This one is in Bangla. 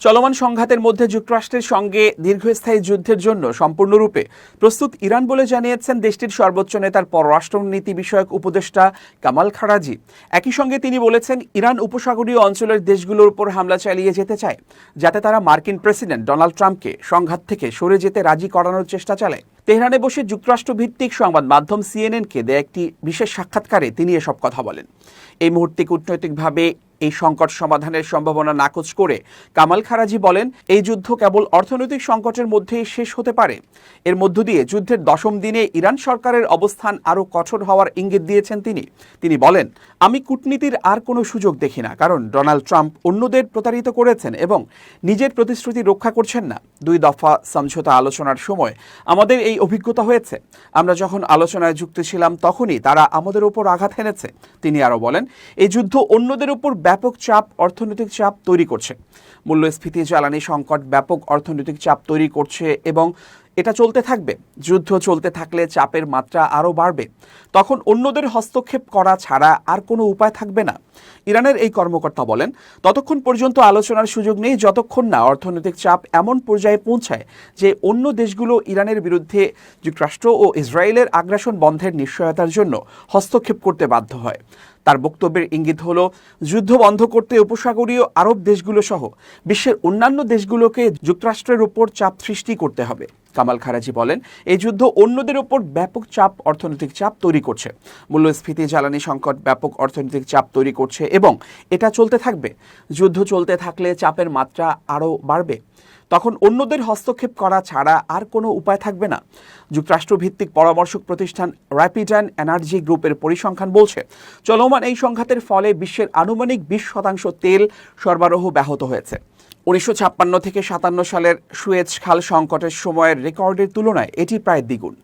চলমান সংঘাতের মধ্যে যুক্তরাষ্ট্রের সঙ্গে দীর্ঘস্থায়ী যুদ্ধের জন্য সম্পূর্ণরূপে প্রস্তুত ইরান বলে জানিয়েছেন দেশটির সর্বোচ্চ নেতার পররাষ্ট্রনীতি বিষয়ক উপদেষ্টা কামাল খারাজি। একই সঙ্গে তিনি বলেছেন, ইরান উপসাগরীয় অঞ্চলের দেশগুলোর উপর হামলা চালিয়ে যেতে চায়, যাতে তারা মার্কিন প্রেসিডেন্ট ডোনাল্ড ট্রাম্পকে সংঘাত থেকে সরে যেতে রাজি করানোর চেষ্টা চালায়। তেহরানে বসে যুক্তরাষ্ট্রভিত্তিক সংবাদ মাধ্যম সিএনএনকে দেয়া একটি বিশেষ সাক্ষাৎকারে তিনি এসব কথা বলেন। এই মুহূর্তে কূটনৈতিকভাবে এই সংকট সমাধানের সম্ভাবনা নাকচ করে কামাল খারাজি বলেন, এই যুদ্ধ কেবল অর্থনৈতিক সংকটের মধ্যেই শেষ হতে পারে। এর মধ্য দিয়ে যুদ্ধের 10ম দিনে ইরান সরকারের অবস্থান আরও কঠোর হওয়ার ইঙ্গিত দিয়েছেন তিনি বলেন, আমি কূটনীতির আর কোনো সুযোগ দেখি না, কারণ ডোনাল্ড ট্রাম্প অন্যদের প্রতারিত করেছেন এবং নিজের প্রতিশ্রুতি রক্ষা করছেন না। 2 দফা সমঝোতা আলোচনার সময় আমাদের এই অভিজ্ঞতা হয়েছে। আমরা যখন আলোচনায় যুক্ত ছিলাম তখনই তারা আমাদের উপর আঘাত হেনেছে। তিনি আরও বলেন, এই যুদ্ধ অন্যদের উপর ব্যাপক চাপ, অর্থনৈতিক চাপ তৈরি করছে। মূল্যস্ফীতি, জ্বালানি সংকট ব্যাপক অর্থনৈতিক চাপ তৈরি করছে এবং এটা চলতে থাকবে। যুদ্ধ চলতে থাকলে চাপের মাত্রা আরও বাড়বে। তখন অন্যদের হস্তক্ষেপ করা ছাড়া আর কোনো উপায় থাকবে না। ইরানের এই কর্মকর্তা বলেন, ততক্ষণ পর্যন্ত আলোচনার সুযোগ নেই যতক্ষণ না অর্থনৈতিক চাপ এমন পর্যায়ে পৌঁছায় যে অন্য দেশগুলো ইরানের বিরুদ্ধে যুক্তরাষ্ট্র ও ইসরায়েলের আগ্রাসন বন্ধের নিশ্চয়তার জন্য হস্তক্ষেপ করতে বাধ্য হয়। তার বক্তব্যের ইঙ্গিত হলো, যুদ্ধ বন্ধ করতে উপসাগরীয় আরব দেশগুলো সহ বিশ্বের অন্যান্য দেশগুলোকে যুক্তরাষ্ট্রের উপর চাপ সৃষ্টি করতে হবে। কামাল খারাজি বলেন, এই যুদ্ধ অন্যদের উপর ব্যাপক চাপ, অর্থনৈতিক চাপ তৈরি করছে। মূল্যস্ফীতি, জ্বালানি সংকট ব্যাপক অর্থনৈতিক চাপ তৈরি করছে এবং এটা চলতে থাকবে। যুদ্ধ চলতে থাকলে চাপের মাত্রা আরও বাড়বে। তখন অন্যদের হস্তক্ষেপ করা ছাড়া আর কোনো উপায় থাকবে না। যুক্তরাষ্ট্রভিত্তিক পরামর্শক প্রতিষ্ঠান র্যাপিড অ্যান্ড এনার্জি গ্রুপের পরিসংখ্যান বলছে, চলমান এই সংঘাতের ফলে বিশ্বের আনুমানিক 20% তেল সরবরাহ ব্যাহত হয়েছে। 1956 থেকে 57 সালের সুয়েজ খাল সংকটের সময়ের রেকর্ডের তুলনায় এটি প্রায় দ্বিগুণ।